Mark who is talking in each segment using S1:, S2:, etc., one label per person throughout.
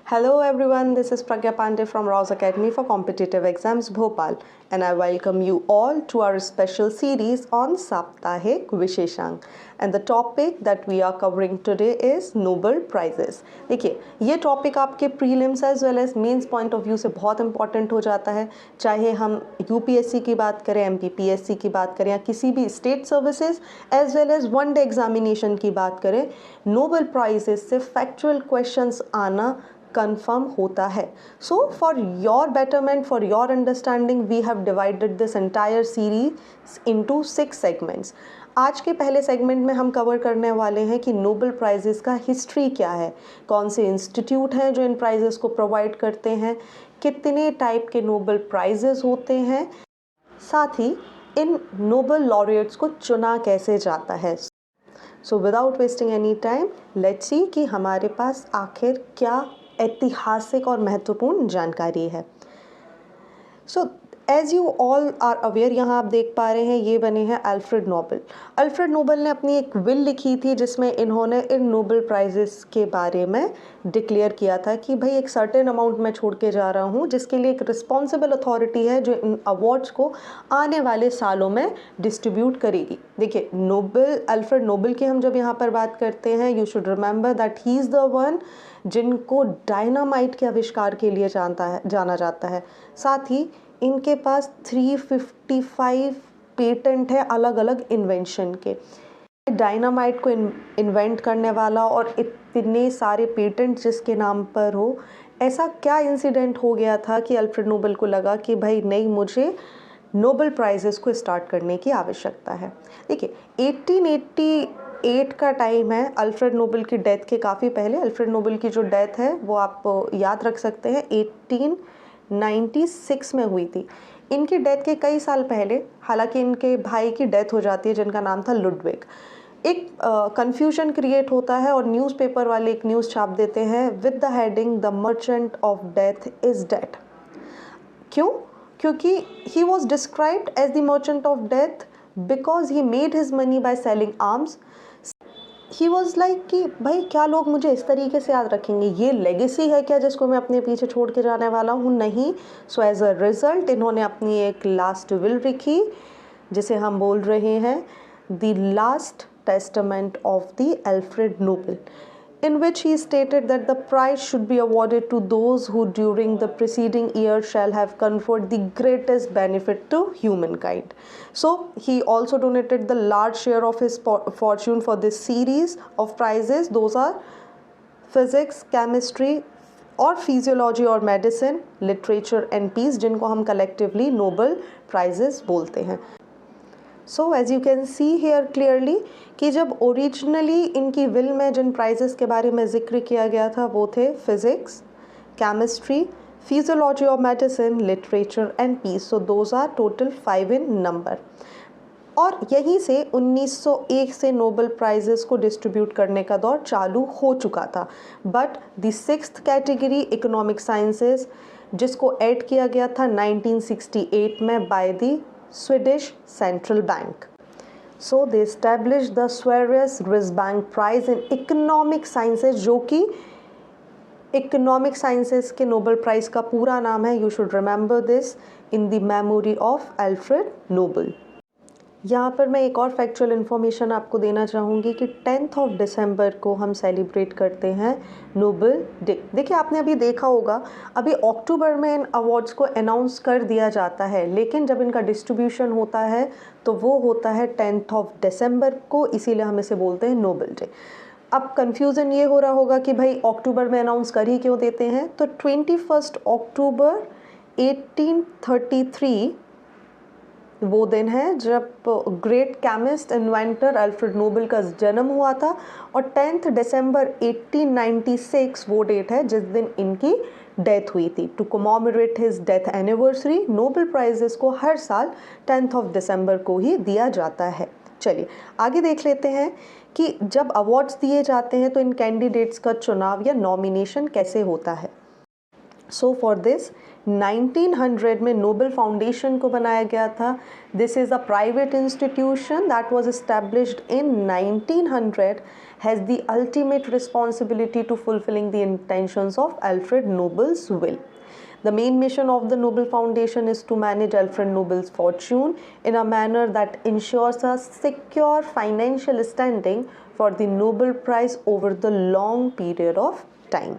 S1: Hello everyone, this is Pragya Pandey from Rouse Academy for Competitive Exams Bhopal, and I welcome you all to our special series on Saptahik Visheshang. And the topic that we are covering today is Nobel Prizes. देखिए ये topic आपके prelims as well as mains point of view से बहुत important हो जाता है, चाहे हम यूपीएससी की बात करें, एमपीपीएससी की बात करें या किसी भी state services as well as one day examination की बात करें. नोबेल प्राइजेस से फैक्चुअल क्वेश्चंस आना confirm होता है. So for your betterment, for your understanding, we have divided this entire series into 6 segments. आज के पहले सेगमेंट में हम कवर करने वाले हैं कि नोबेल प्राइजेस का हिस्ट्री क्या है, कौन से इंस्टीट्यूट हैं जो इन प्राइजेस को प्रोवाइड करते हैं, कितने टाइप के नोबेल प्राइजेस होते हैं, साथ ही इन नोबेल लॉरिएट्स को चुना कैसे जाता है. So without wasting any time let's see कि हमारे पास आखिर क्या ऐतिहासिक और महत्वपूर्ण जानकारी है. So as you all are aware, यहाँ आप देख पा रहे हैं ये बने हैं अल्फ्रेड नोबेल. अल्फ्रेड नोबेल ने अपनी एक विल लिखी थी जिसमें इन्होंने इन नोबेल प्राइजेस के बारे में डिक्लेयर किया था कि भाई एक सर्टेन अमाउंट मैं छोड़ के जा रहा हूँ जिसके लिए एक रिस्पॉन्सिबल अथॉरिटी है जो इन अवार्ड्स को आने वाले सालों में डिस्ट्रीब्यूट करेगी. देखिए नोबेल, अल्फ्रेड नोबेल की हम जब यहाँ पर बात करते हैं, you should remember that he is the one जिनको डायनामाइट के आविष्कार के लिए जाना जाता है. साथ ही इनके पास 355 पेटेंट है अलग अलग इन्वेंशन के. डायनामाइट को इन्वेंट करने वाला और इतने सारे पेटेंट जिसके नाम पर हो, ऐसा क्या इंसिडेंट हो गया था कि अल्फ्रेड नोबेल को लगा कि भाई नहीं, मुझे नोबेल प्राइजेस को स्टार्ट करने की आवश्यकता है. देखिए 1888 का टाइम है, अल्फ्रेड नोबेल की डेथ के काफ़ी पहले. अल्फ्रेड नोबेल की जो डेथ है वो आप याद रख सकते हैं 1896 में हुई थी. इनकी डेथ के कई साल पहले हालांकि इनके भाई की डेथ हो जाती है जिनका नाम था लुडविग. एक कंफ्यूजन क्रिएट होता है और न्यूज़पेपर वाले एक न्यूज़ छाप देते हैं with the heading the merchant of death is dead. क्यों? क्योंकि he was described as the merchant of death because he made his money by selling arms. He was like कि भाई क्या लोग मुझे इस तरीके से याद रखेंगे, ये लेगेसी है क्या जिसको मैं अपने पीछे छोड़ के जाने वाला हूँ? नहीं. सो एज अ रिजल्ट इन्होंने अपनी एक लास्ट विल लिखी जिसे हम बोल रहे हैं the last testament of the Alfred Nobel, in which he stated that the prize should be awarded to those who during the preceding year shall have conferred the greatest benefit to humankind. So he also donated the large share of his fortune for this series of prizes. Those are physics, chemistry और physiology और medicine, literature and peace, जिनको हम collectively Nobel prizes बोलते हैं. So as you can see here clearly कि जब originally इनकी will में जिन प्राइजेस के बारे में जिक्र किया गया था वो थे फिज़िक्स, केमिस्ट्री, फिजियोलॉजी और medicine, literature and peace. So those are total 5 in number. और यहीं से 1901 से नोबेल प्राइजेस को डिस्ट्रीब्यूट करने का दौर चालू हो चुका था. But the 6th category economic sciences जिसको ऐड किया गया था 1968 में by the Swedish Central Bank. So they established the Sveriges Riksbank Prize in Economic Sciences, जो कि इकोनॉमिक साइंसेस के नोबेल प्राइज का पूरा नाम है. You should remember this in the memory of Alfred Nobel. यहाँ पर मैं एक और फैक्चुअल इन्फॉर्मेशन आपको देना चाहूँगी कि 10th ऑफ दिसंबर को हम सेलिब्रेट करते हैं नोबेल डे. देखिए आपने अभी देखा होगा, अभी अक्टूबर में इन अवार्ड्स को अनाउंस कर दिया जाता है, लेकिन जब इनका डिस्ट्रीब्यूशन होता है तो वो होता है 10th ऑफ दिसंबर को, इसीलिए हम इसे बोलते हैं नोबेल डे. अब कन्फ्यूज़न ये हो रहा होगा कि भाई अक्टूबर में अनाउंस कर ही क्यों देते हैं. तो 21 अक्टूबर 1833 वो दिन है जब great chemist inventor Alfred Nobel का जन्म हुआ था, और 10th दिसंबर 1896 वो डेट है जिस दिन इनकी डेथ हुई थी. To commemorate his death anniversary Nobel prizes को हर साल 10th ऑफ दिसंबर को ही दिया जाता है. चलिए आगे देख लेते हैं कि जब अवार्ड्स दिए जाते हैं तो इन कैंडिडेट्स का चुनाव या नॉमिनेशन कैसे होता है. सो फॉर दिस 1900 में नोबेल फाउंडेशन को बनाया गया था. This is a private institution that was established in 1900 has the ultimate responsibility to fulfilling the intentions of Alfred Nobel's will. The main mission of the Nobel Foundation is to manage Alfred Nobel's fortune in a manner that ensures a secure financial standing for the Nobel Prize over the long period of time.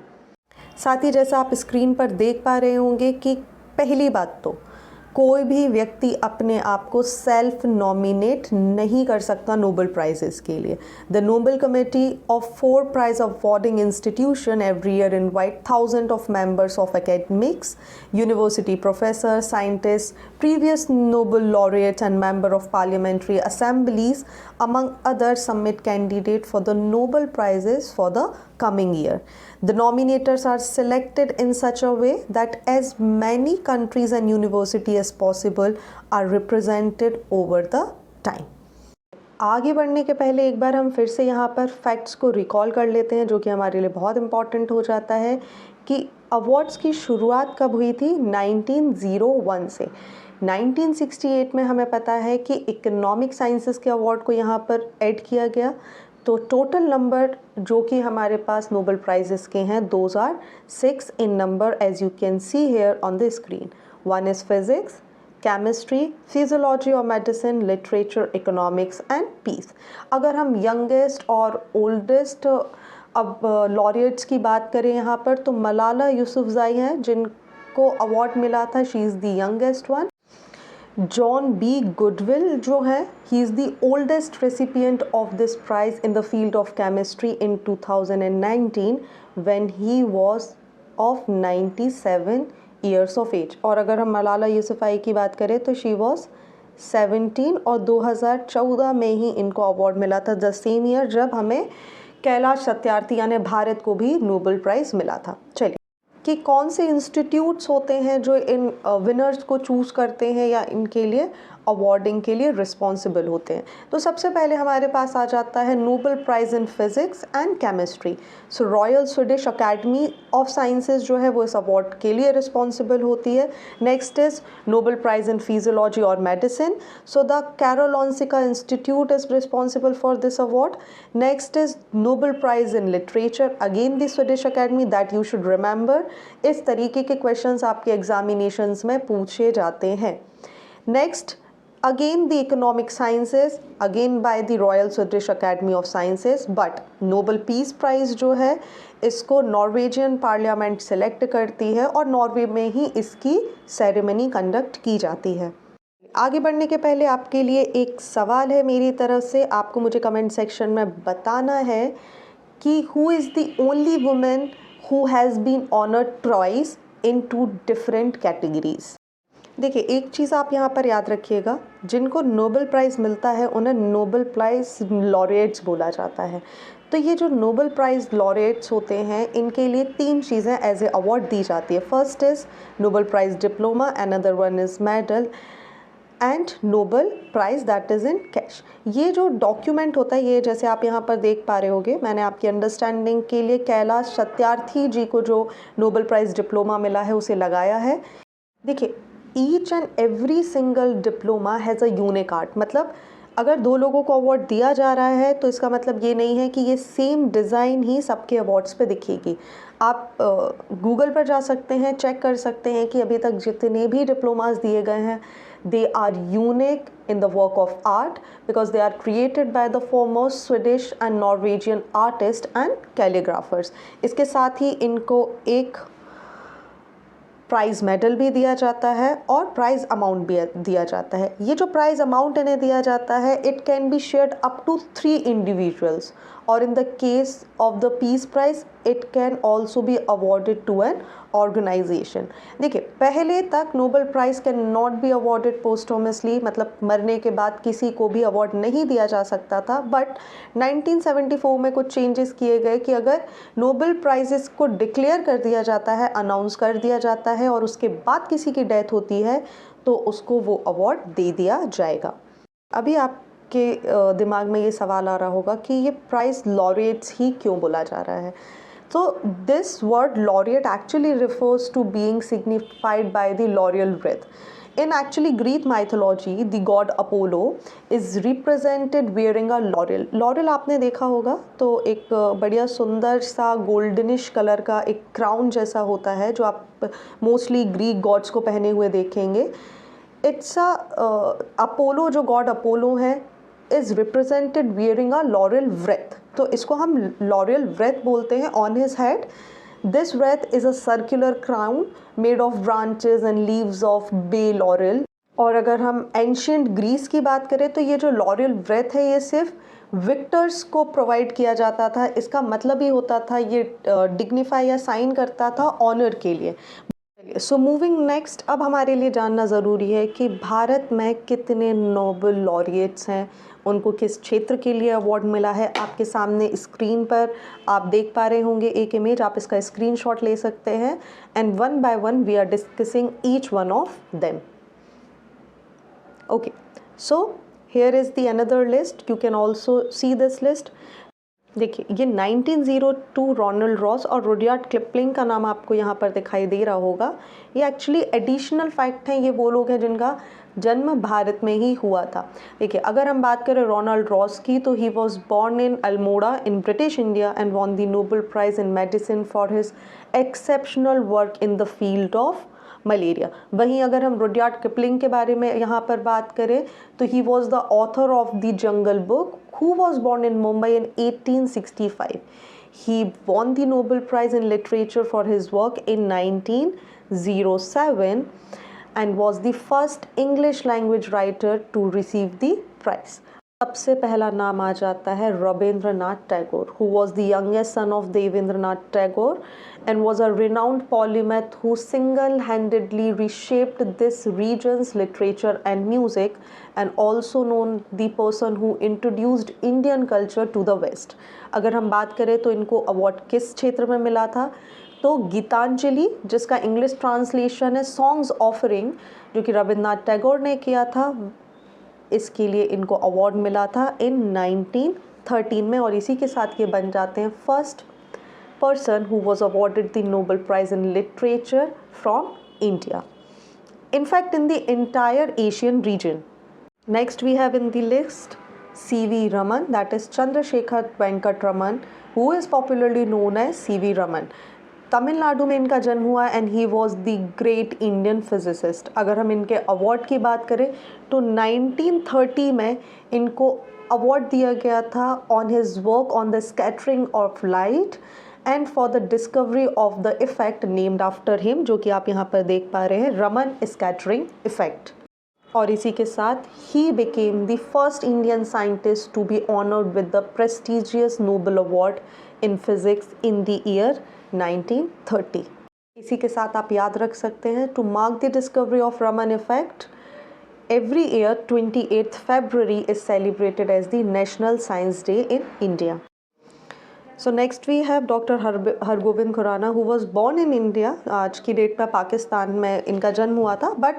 S1: साथ ही जैसा आप screen पर देख पा रहे होंगे कि पहली बात तो कोई भी व्यक्ति अपने आप को सेल्फ नॉमिनेट नहीं कर सकता नोबेल प्राइजेस के लिए. The Nobel committee of 4 prize awarding institution every year invite thousand of members of academics, university professor, scientist, previous Nobel laureates and member of parliamentary assemblies among others submit candidate for the Nobel prizes for the coming year. The nominators are selected in such a way that as many countries and university as possible are represented over the time. आगे बढ़ने के पहले एक बार हम फिर से यहाँ पर फैक्ट्स को रिकॉल कर लेते हैं जो कि हमारे लिए बहुत इम्पॉर्टेंट हो जाता है कि अवार्ड्स की शुरुआत कब हुई थी. 1901 से. 1968 में हमें पता है कि इकोनॉमिक साइंसेस के अवार्ड को यहाँ पर ऐड किया गया. तो टोटल नंबर जो कि हमारे पास नोबेल प्राइजेस के हैं those are 6 in number as you can see here on the screen. 1 is physics, chemistry, physiology और medicine, literature, economics and peace. अगर हम यंगेस्ट और ओल्डेस्ट अब लॉरिएट्स की बात करें यहाँ पर तो मलाला यूसुफज़ई हैं जिनको अवार्ड मिला था. She is the youngest one. John B Goodwill जो है he is the oldest recipient of this prize in the field of chemistry in 2019 when he was of 97 years of age. और अगर हम मलाला यूसुफज़ई की बात करें तो शी वाज 17 और 2014 में ही इनको अवार्ड मिला था, द सेम ईयर जब हमें कैलाश सत्यार्थी यानी भारत को भी नोबेल प्राइज़ मिला था. चलिए कि कौन से इंस्टीट्यूट्स होते हैं जो इन विनर्स को चूज़ करते हैं या इनके लिए अवार्डिंग के लिए रिस्पॉन्सिबल होते हैं. तो सबसे पहले हमारे पास आ जाता है Nobel prize in physics and chemistry. So royal Swedish academy of sciences जो है वो इस अवार्ड के लिए रिस्पॉन्सिबल होती है. Next is Nobel prize in physiology और medicine. So the Karolinska institute is responsible for this award. Next is Nobel prize in literature, again the Swedish academy, that you should remember. इस तरीके के questions आपके examinations में पूछे जाते हैं. Next again the economic sciences, again by the Royal Swedish Academy of Sciences, but Nobel Peace Prize जो है इसको नॉर्वेजियन पार्लियामेंट सेलेक्ट करती है और नॉर्वे में ही इसकी सेरेमनी कंडक्ट की जाती है. आगे बढ़ने के पहले आपके लिए एक सवाल है मेरी तरफ से. आपको मुझे कमेंट सेक्शन में बताना है कि who is the only women who has been honoured twice in 2 different categories. देखिए एक चीज़ आप यहाँ पर याद रखिएगा, जिनको नोबेल प्राइज़ मिलता है उन्हें नोबेल प्राइज़ लॉरिएट्स बोला जाता है. तो ये जो नोबेल प्राइज़ लॉरिएट्स होते हैं इनके लिए 3 चीज़ें एज ए अवार्ड दी जाती है. First is Nobel price diploma, another one is medal and Nobel prize that is in cash. ये जो डॉक्यूमेंट होता है ये जैसे आप यहाँ पर देख पा रहे होंगे, मैंने आपकी अंडरस्टैंडिंग के लिए कैलाश सत्यार्थी जी को जो नोबेल प्राइज़ डिप्लोमा मिला है उसे लगाया है. देखिए each and every single diploma has a unique art. मतलब अगर 2 लोगों को अवार्ड दिया जा रहा है तो इसका मतलब ये नहीं है कि ये सेम डिज़ाइन ही सबके अवार्ड्स पे दिखेगी. आप गूगल पर जा सकते हैं, चेक कर सकते हैं कि अभी तक जितने भी डिप्लोमास दिए गए हैं they are unique in the work of art because they are created by the foremost Swedish and Norwegian artist and calligraphers. इसके साथ ही इनको एक प्राइज़ मेडल भी दिया जाता है और प्राइज़ अमाउंट भी दिया जाता है. ये जो प्राइज़ अमाउंट इन्हें दिया जाता है it can be shared up to 3 individuals और in the case of the peace prize it can also be awarded to an organization. देखिए पहले तक Nobel prize can not be awarded posthumously, मतलब मरने के बाद किसी को भी अवार्ड नहीं दिया जा सकता था. बट 1974 में कुछ चेंजेस किए गए कि अगर नोबेल प्राइजेस को डिक्लेयर कर दिया जाता है, अनाउंस कर दिया जाता है और उसके बाद किसी की डेथ होती है तो उसको वो अवार्ड दे दिया जाएगा. अभी आपके दिमाग में ये सवाल आ रहा होगा कि ये प्राइज़ लॉरिएट्स ही क्यों बोला जा रहा है. So this word laureate actually refers to being signified by the laurel wreath. In actually Greek mythology, the god Apollo is represented wearing a laurel. Laurel आपने देखा होगा तो एक बढ़िया सुंदर सा गोल्डनिश कलर का एक क्राउन जैसा होता है जो आप मोस्टली ग्रीक गॉड्स को पहने हुए देखेंगे. इट्स अपोलो, जो गॉड अपोलो है, is represented wearing a laurel wreath. तो इसको हम लॉरेल व्रेथ बोलते हैं on his head. This wreath is a circular crown made of branches and leaves of bay laurel. और अगर हम एंशियंट ग्रीस की बात करें तो ये जो लॉरेल व्रेथ है ये सिर्फ विक्टर्स को प्रोवाइड किया जाता था. इसका मतलब ही होता था ये डिग्निफाई या साइन करता था ऑनर के लिए. सो मूविंग नेक्स्ट, अब हमारे लिए जानना ज़रूरी है कि भारत में कितने नोबेल लॉरिएट्स हैं, उनको किस क्षेत्र के लिए अवार्ड मिला है. आपके सामने स्क्रीन पर आप देख पा रहे होंगे एक इमेज, आप इसका स्क्रीनशॉट ले सकते हैं. And one by one we are discussing each one of them. Okay, so here is the another list. You can also see this list. देखिए, ये 1902 रोनाल्ड रॉस और रुडयार्ड किपलिंग का नाम आपको यहाँ पर दिखाई दे रहा होगा. ये एक्चुअली एडिशनल फैक्ट हैं. ये वो लोग हैं जिनका जन्म भारत में ही हुआ था. देखिए, अगर हम बात करें रोनाल्ड रॉस की तो he was born in Almora in British India and won the Nobel prize in medicine for his exceptional work in the field of malaria. वहीं अगर हम रुडयार्ड किपलिंग के बारे में यहाँ पर बात करें तो he was the author of the jungle book, who was born in Mumbai in 1865. He won the Nobel Prize in Literature for his work in 1907 and was the first English language writer to receive the prize. सबसे पहला नाम आ जाता है Rabindranath Tagore, who was the youngest son of Devendranath Tagore and was a renowned polymath who single-handedly reshaped this region's literature and music, and also known the person who introduced Indian culture to the West. अगर हम बात करें तो इनको award किस क्षेत्र में मिला था, तो गीतांजलि, जिसका इंग्लिश ट्रांसलेशन है सॉन्ग्स ऑफरिंग, जो कि रविंद्रनाथ टैगोर ने किया था, इसके लिए इनको अवार्ड मिला था इन 1913 में. और इसी के साथ ये बन जाते हैं first person who was awarded the Nobel prize in literature from India, in fact in the entire Asian region. Next we have in the list C.V. Raman, that is Chandrasekhar Venkat Raman, who is popularly known as C.V. Raman. Tamil Nadu में इनका जन्म हुआ and he was the great Indian physicist. अगर हम इनके award की बात करें तो 1930 में इनको अवार्ड दिया गया था on his work on the scattering of light and for the discovery of the effect named after him, जो कि आप यहाँ पर देख पा रहे हैं, रमन स्कैटरिंग इफेक्ट. और इसी के साथ ही became the first Indian scientist to be honoured with the prestigious Nobel award in physics in the year 1930. इसी के साथ आप याद रख सकते हैं, to mark the discovery of Raman effect, every year 28th February is celebrated as the National Science Day in India. So next we have Dr. Hargobind Khorana, who was born in India. आज की डेट में पाकिस्तान में इनका जन्म हुआ था, but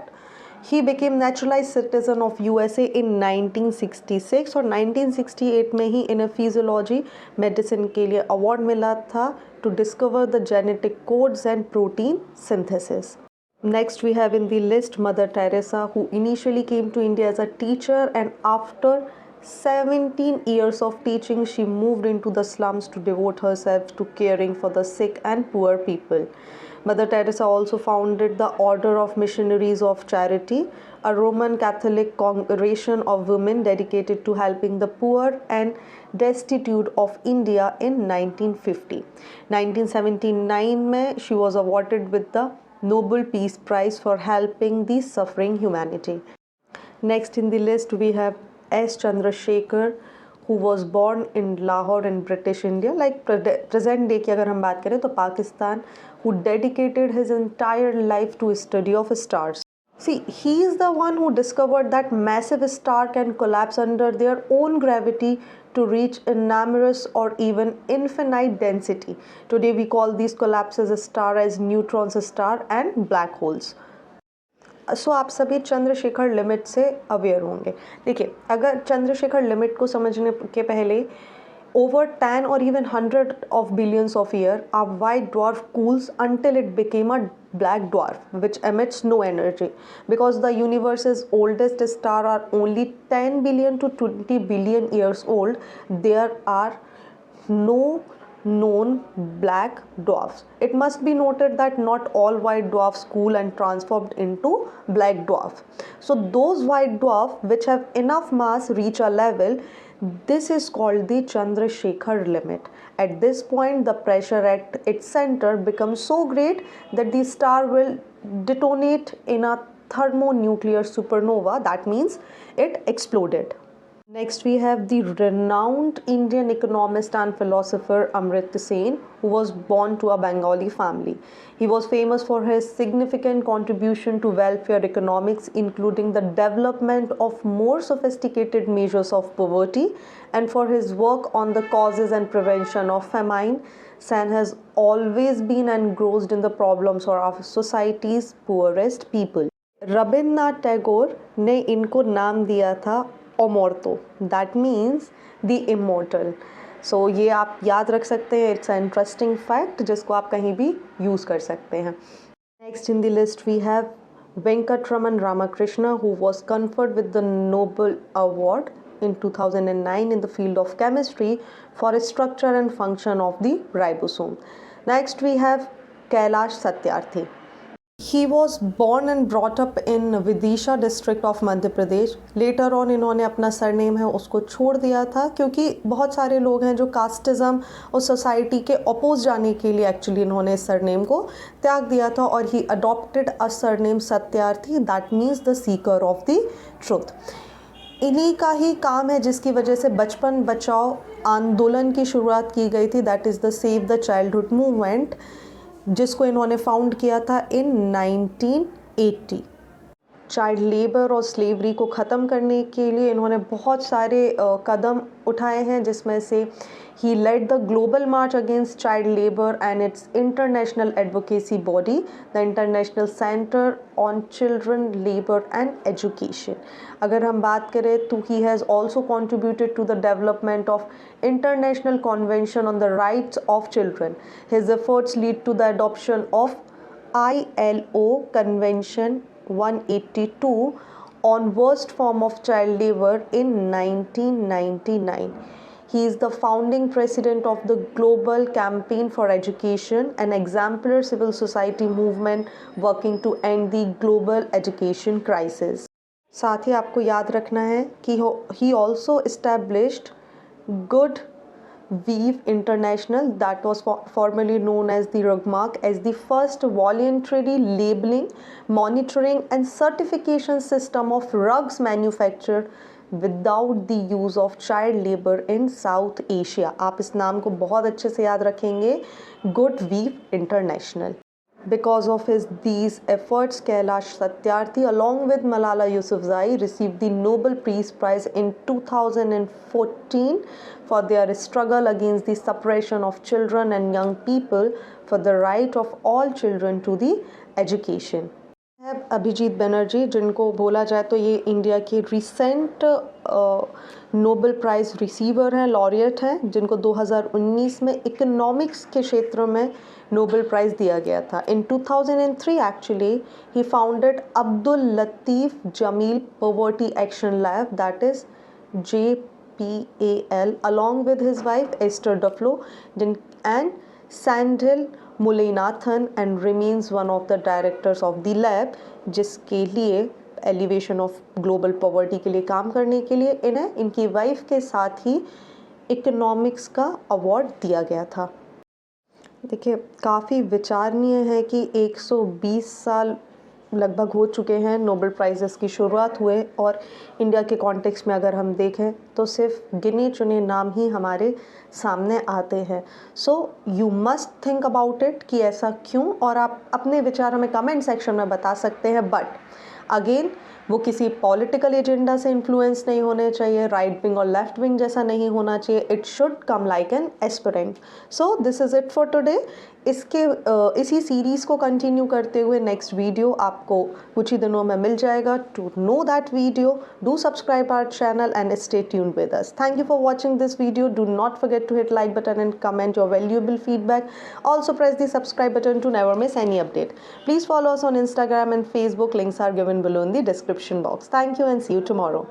S1: he became naturalized citizen of USA in 1966 और 1968 में ही इन्हें फिजियोलॉजी मेडिसिन के लिए अवार्ड मिला था to discover the genetic codes and protein synthesis. Next we have in the list Mother Teresa, who initially came to India as a teacher and after 17 years of teaching she moved into the slums to devote herself to caring for the sick and poor people. Mother Teresa also founded the Order of Missionaries of Charity, a Roman Catholic congregation of women dedicated to helping the poor and destitute of India in 1950. 1979 में she was awarded with the Nobel Peace Prize for helping the suffering humanity. Next in the list we have S. Chandrasekhar, who was born in Lahore in British India, like present day की अगर हम बात करें तो Pakistan, who dedicated his entire life to study of stars. See, he is the one who discovered that massive star can collapse under their own gravity to reach enormous or even infinite density. Today we call these collapses star as neutron star and black holes. सो आप सभी Chandrashekhar limit से aware होंगे. देखिए, अगर Chandrashekhar limit को समझने के पहले over 10 or even 100 of billions of years, a white dwarf cools until it became a black dwarf, which emits no energy. Because the universe's oldest star are only 10 billion to 20 billion years old, there are no known black dwarfs. It must be noted that not all white dwarfs cool and transformed into black dwarf. So those white dwarfs which have enough mass reach a level, this is called the Chandrasekhar limit. At this point, the pressure at its center becomes so great that the star will detonate in a thermonuclear supernova. That means it exploded. Next, we have the renowned Indian economist and philosopher Amartya Sen, who was born to a Bengali family. He was famous for his significant contribution to welfare economics, including the development of more sophisticated measures of poverty, and for his work on the causes and prevention of famine. Sen has always been engrossed in the problems of our society's poorest people. Rabindranath Tagore ने इनको नाम दिया था ओमोर्तो, that means the immortal. सो ये आप याद रख सकते हैं. इट्स अ इंटरेस्टिंग फैक्ट जिसको आप कहीं भी यूज़ कर सकते हैं. Next in the list we have Venkatraman Ramakrishna, who was conferred with the Nobel Award in 2009 in the field of chemistry for structure and function of the ribosome. Next we have Kailash Satyarthi. He was born and brought up in Vidisha district of Madhya Pradesh. Later on इन्होंने अपना surname है उसको छोड़ दिया था, क्योंकि बहुत सारे लोग हैं जो कास्टिज़म और सोसाइटी के अपोज जाने के लिए एक्चुअली इन्होंने इस सरनेम को त्याग दिया था, और he adopted a surname Satyarthi, that means the seeker of the truth. इन्हीं का ही काम है जिसकी वजह से बचपन बचाओ आंदोलन की शुरुआत की गई थी, that is the save the childhood movement, जिसको इन्होंने फाउंड किया था इन 1980. चाइल्ड लेबर और स्लेवरी को ख़त्म करने के लिए इन्होंने बहुत सारे कदम उठाए हैं, जिसमें से he led the global march against child labour and its international advocacy body, the international centre on children labour and education. अगर हम बात करें तो he has also contributed to the development of international convention on the rights of children. His efforts lead to the adoption of ILO Convention 182 on worst form of child labor in 1999. He is the founding president of the Global Campaign for Education, an exemplary civil society movement working to end the global education crisis. साथ ही आपको याद रखना है कि he also established Good Weave International, that was formerly known as the Rugmark, as the first voluntary labeling, monitoring and certification system of rugs manufactured without the use of child labor in South Asia. आप इस नाम को बहुत अच्छे से याद रखेंगे, Good Weave International. Because of these efforts, Kailash Satyarthi along with Malala Yousafzai received the Nobel Peace Prize in 2014 for their struggle against the suppression of children and young people for the right of all children to the education. Abhijit Banerjee, जिनको बोला जाए तो ये India के recent Nobel prize receiver हैं, laureate हैं, जिनको 2019 में इकोनॉमिक्स के क्षेत्र में नोबेल प्राइज़ दिया गया था. In 2003 actually he founded Abdul Latif Jameel poverty action lab, that is JPAL, along with his wife Esther Duflo and Sandhil Mullainathan, and remains one of the directors of the lab, जिसके लिए elevation of global poverty के लिए काम करने के लिए इन्हें इनकी वाइफ के साथ ही इकोनॉमिक्स का अवार्ड दिया गया था. देखिए, काफ़ी विचारणीय है कि 120 साल लगभग हो चुके हैं नोबेल प्राइज़ेस की शुरुआत हुए, और इंडिया के कॉन्टेक्स्ट में अगर हम देखें तो सिर्फ गिने चुने नाम ही हमारे सामने आते हैं. So you must think about it कि ऐसा क्यों, और आप अपने विचार हमें कमेंट सेक्शन में बता सकते हैं. बट अगेन वो किसी पॉलिटिकल एजेंडा से इन्फ्लुएंस नहीं होने चाहिए, राइट विंग और लेफ्ट विंग जैसा नहीं होना चाहिए. It should come like an aspirant. So this is it for today. इसी सीरीज़ को कंटिन्यू करते हुए नेक्स्ट वीडियो आपको कुछ ही दिनों में मिल जाएगा. To know that video, do subscribe our channel and stay tuned with us. Thank you for watching this video. Do not forget to hit like button and comment your valuable feedback. Also press the subscribe button to never miss any update. Please follow us on Instagram and Facebook. Links are given below in the description box. Thank you and see you tomorrow.